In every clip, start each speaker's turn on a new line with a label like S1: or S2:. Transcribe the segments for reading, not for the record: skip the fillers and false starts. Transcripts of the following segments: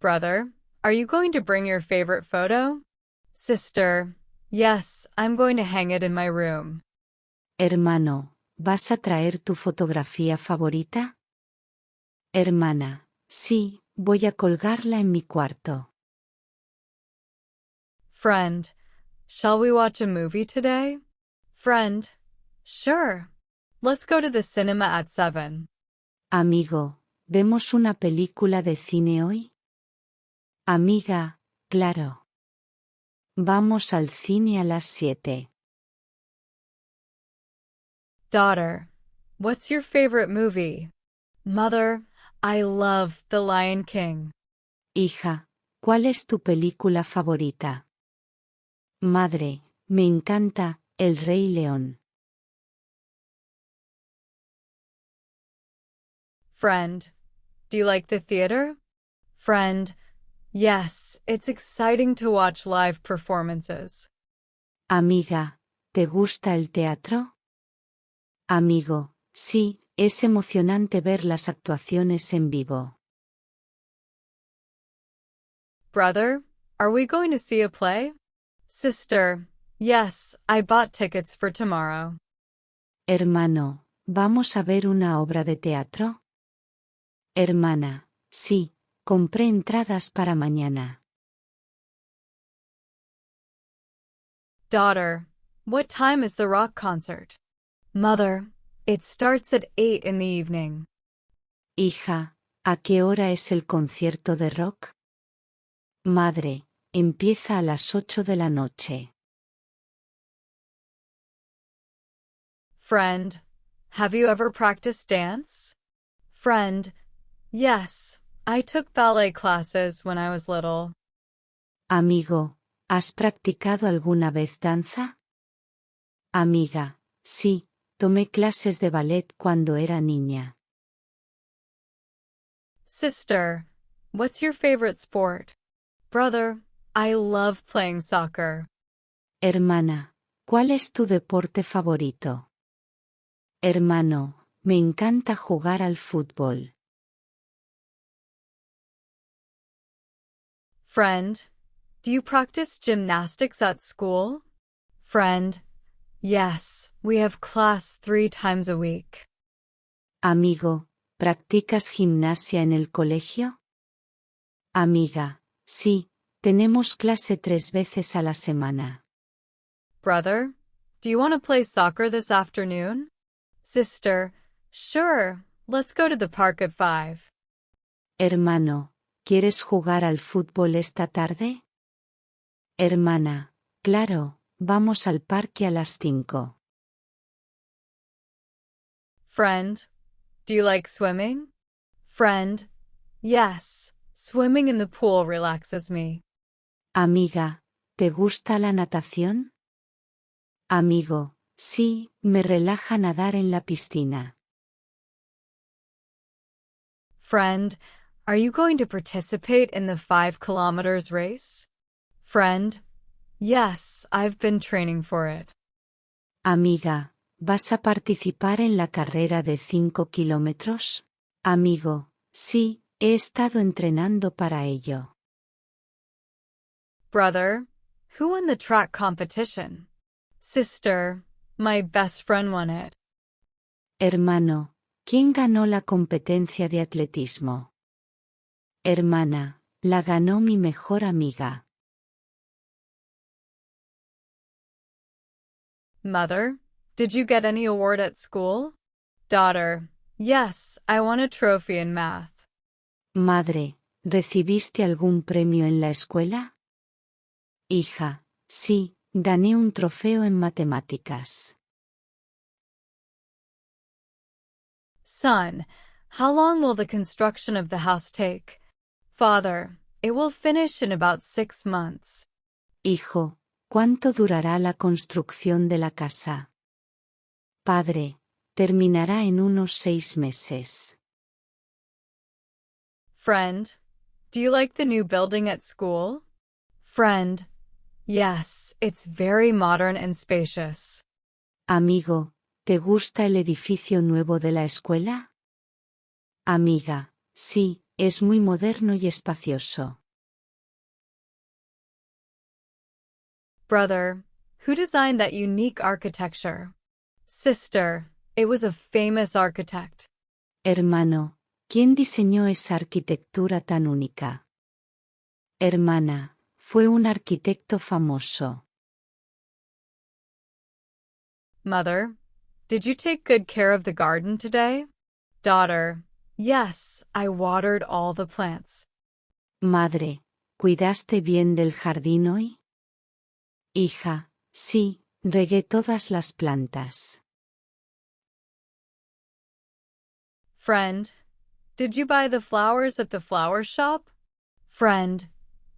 S1: Brother, are you going to bring your favorite photo? Sister, yes, I'm going to hang it in my room.
S2: Hermano, ¿vas a traer tu fotografía favorita? Hermana, sí, voy a colgarla en mi cuarto.
S1: Friend, shall we watch a movie today? Friend, sure. Let's go to the cinema at 7.
S2: Amigo, ¿vemos una película de cine hoy? Amiga, claro. Vamos al cine a las 7.
S1: Daughter, what's your favorite movie? Mother, I love The Lion King.
S2: Hija, ¿cuál es tu película favorita? Madre, me encanta El Rey León.
S1: Friend, do you like the theater? Friend, yes, it's exciting to watch live performances.
S2: Amiga, ¿te gusta el teatro? Amigo, sí, es emocionante ver las actuaciones en vivo.
S1: Brother, are we going to see a play? Sister, yes, I bought tickets for tomorrow.
S2: Hermano, ¿vamos a ver una obra de teatro? Hermana, sí, compré entradas para mañana.
S1: Daughter, what time is the rock concert? Mother, it starts at 8 in the evening.
S2: Hija, ¿a qué hora es el concierto de rock? Madre, empieza a las 8 de la noche.
S1: Friend, have you ever practiced dance? Friend, yes, I took ballet classes when I was little.
S2: Amigo, ¿has practicado alguna vez danza? Amiga, sí, tomé clases de ballet cuando era niña.
S1: Sister, what's your favorite sport? Brother, I love playing soccer.
S2: Hermana, ¿cuál es tu deporte favorito? Hermano, me encanta jugar al fútbol.
S1: Friend, do you practice gymnastics at school? Friend, yes, we have class 3 times a week.
S2: Amigo, ¿practicas gimnasia en el colegio? Amiga, sí, tenemos clase 3 veces a la semana.
S1: Brother, do you want to play soccer this afternoon? Sister, sure, let's go to the park at 5.
S2: Hermano, ¿quieres jugar al fútbol esta tarde? Hermana, claro, vamos al parque a las 5.
S1: Friend, do you like swimming? Friend, yes, swimming in the pool relaxes me.
S2: Amiga, ¿te gusta la natación? Amigo, sí, me relaja nadar en la piscina.
S1: Friend, are you going to participate in the 5 kilometers race? Friend, yes, I've been training for it.
S2: Amiga, ¿vas a participar en la carrera de 5 kilómetros? Amigo, sí, he estado entrenando para ello.
S1: Brother, who won the track competition? Sister, my best friend won it.
S2: Hermano, ¿quién ganó la competencia de atletismo? Hermana, la ganó mi mejor amiga.
S1: Mother, did you get any award at school? Daughter, yes, I won a trophy in math.
S2: Madre, ¿recibiste algún premio en la escuela? Hija, sí, gané un trofeo en matemáticas.
S1: Son, how long will the construction of the house take? Father, it will finish in about 6 months.
S2: Hijo, ¿cuánto durará la construcción de la casa? Padre, terminará en unos 6 meses.
S1: Friend, do you like the new building at school? Friend, yes, it's very modern and spacious.
S2: Amigo, ¿te gusta el edificio nuevo de la escuela? Amiga, sí, Es muy moderno y espacioso.
S1: Brother, who designed that unique architecture? Sister, it was a famous architect.
S2: Hermano, ¿quién diseñó esa arquitectura tan única? Hermana, fue un arquitecto famoso.
S1: Mother, did you take good care of the garden today? Daughter, yes, I watered all the plants.
S2: Madre, ¿cuidaste bien del jardín hoy? Hija, sí, regué todas las plantas.
S1: Friend, did you buy the flowers at the flower shop? Friend,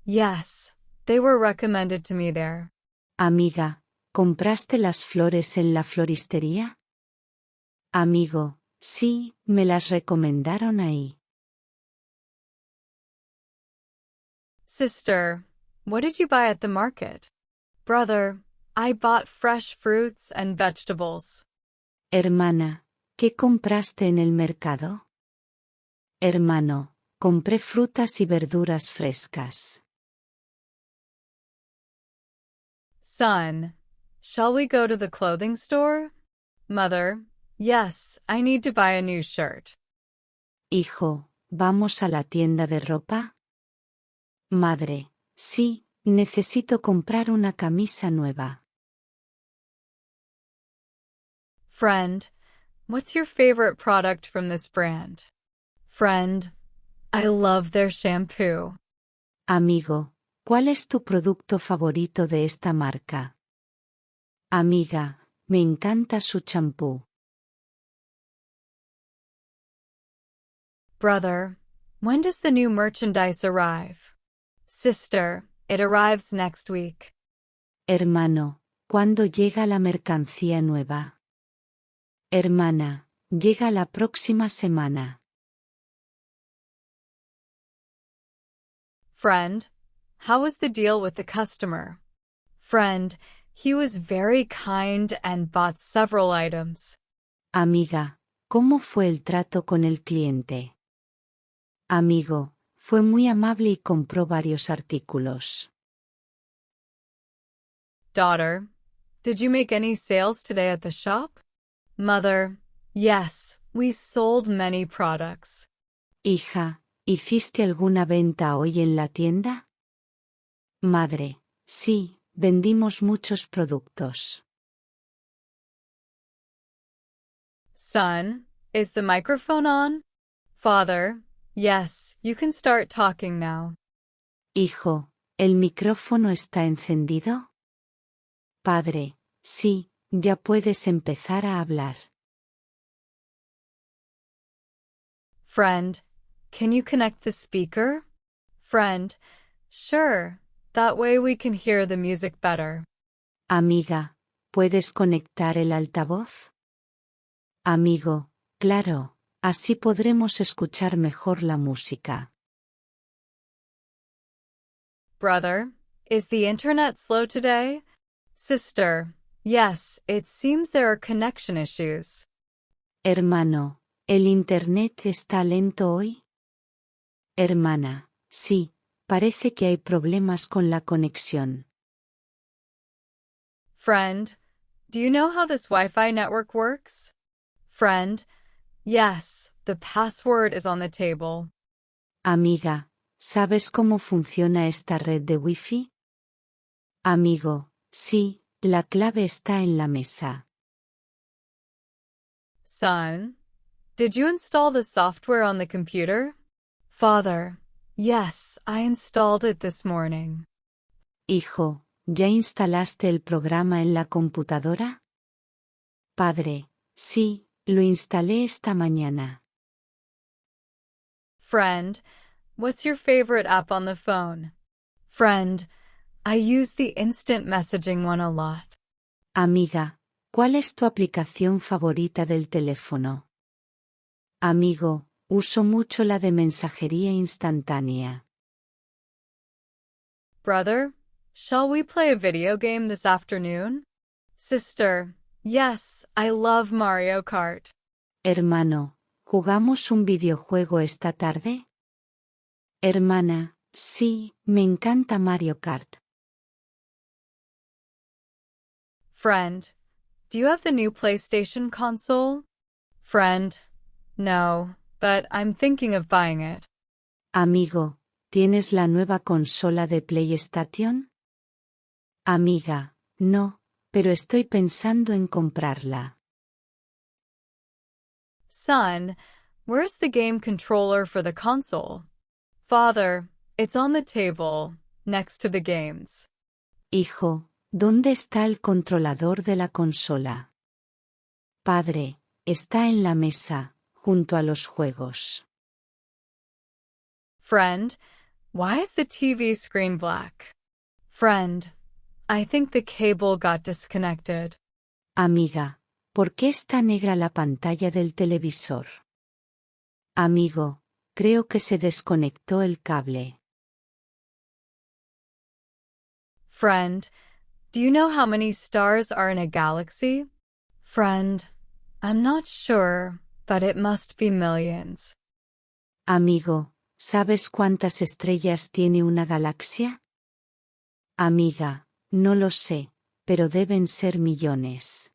S1: yes, they were recommended to me there.
S2: Amiga, ¿compraste las flores en la floristería? Amigo, sí, me las recomendaron ahí.
S1: Sister, what did you buy at the market? Brother, I bought fresh fruits and vegetables.
S2: Hermana, ¿qué compraste en el mercado? Hermano, compré frutas y verduras frescas.
S1: Son, shall we go to the clothing store? Mother, yes, I need to buy a new shirt.
S2: Hijo, ¿vamos a la tienda de ropa? Madre, sí, necesito comprar una camisa nueva.
S1: Friend, what's your favorite product from this brand? Friend, I love their shampoo.
S2: Amigo, ¿cuál es tu producto favorito de esta marca? Amiga, me encanta su champú.
S1: Brother, when does the new merchandise arrive? Sister, it arrives next week.
S2: Hermano, ¿cuándo llega la mercancía nueva? Hermana, llega la próxima semana.
S1: Friend, how was the deal with the customer? Friend, he was very kind and bought several items.
S2: Amiga, ¿cómo fue el trato con el cliente? Amigo, fue muy amable y compró varios artículos.
S1: Daughter, did you make any sales today at the shop? Mother, yes, we sold many products.
S2: Hija, ¿hiciste alguna venta hoy en la tienda? Madre, sí, vendimos muchos productos.
S1: Son, is the microphone on? Father, yes, you can start talking now.
S2: Hijo, ¿el micrófono está encendido? Padre, sí, ya puedes empezar a hablar.
S1: Friend, can you connect the speaker? Friend, sure, that way we can hear the music better.
S2: Amiga, ¿puedes conectar el altavoz? Amigo, claro, así podremos escuchar mejor la música.
S1: Brother, is the internet slow today? Sister, yes, it seems there are connection issues.
S2: Hermano, ¿el internet está lento hoy? Hermana, sí, parece que hay problemas con la conexión.
S1: Friend, do you know how this Wi-Fi network works? Friend, yes, the password is on the table.
S2: Amiga, ¿sabes cómo funciona esta red de Wi-Fi? Amigo, sí, la clave está en la mesa.
S1: Son, did you install the software on the computer? Father, yes, I installed it this morning.
S2: Hijo, ¿ya instalaste el programa en la computadora? Padre, sí, lo instalé esta mañana.
S1: Friend, what's your favorite app on the phone? Friend, I use the instant messaging one a lot.
S2: Amiga, ¿cuál es tu aplicación favorita del teléfono? Amigo, uso mucho la de mensajería instantánea.
S1: Brother, shall we play a video game this afternoon? Sister, yes, I love Mario Kart.
S2: Hermano, ¿jugamos un videojuego esta tarde? Hermana, sí, me encanta Mario Kart.
S1: Friend, do you have the new PlayStation console? Friend, no, but I'm thinking of buying it.
S2: Amigo, ¿tienes la nueva consola de PlayStation? Amiga, no, pero estoy pensando en comprarla.
S1: Son, where's the game controller for the console? Father, it's on the table, next to the games.
S2: Hijo, ¿dónde está el controlador de la consola? Padre, está en la mesa, junto a los juegos.
S1: Friend, why is the TV screen black? Friend, I think the cable got disconnected.
S2: Amiga, ¿por qué está negra la pantalla del televisor? Amigo, creo que se desconectó el cable.
S1: Friend, do you know how many stars are in a galaxy? Friend, I'm not sure, but it must be millions.
S2: Amigo, ¿sabes cuántas estrellas tiene una galaxia? Amiga, no lo sé, pero deben ser millones.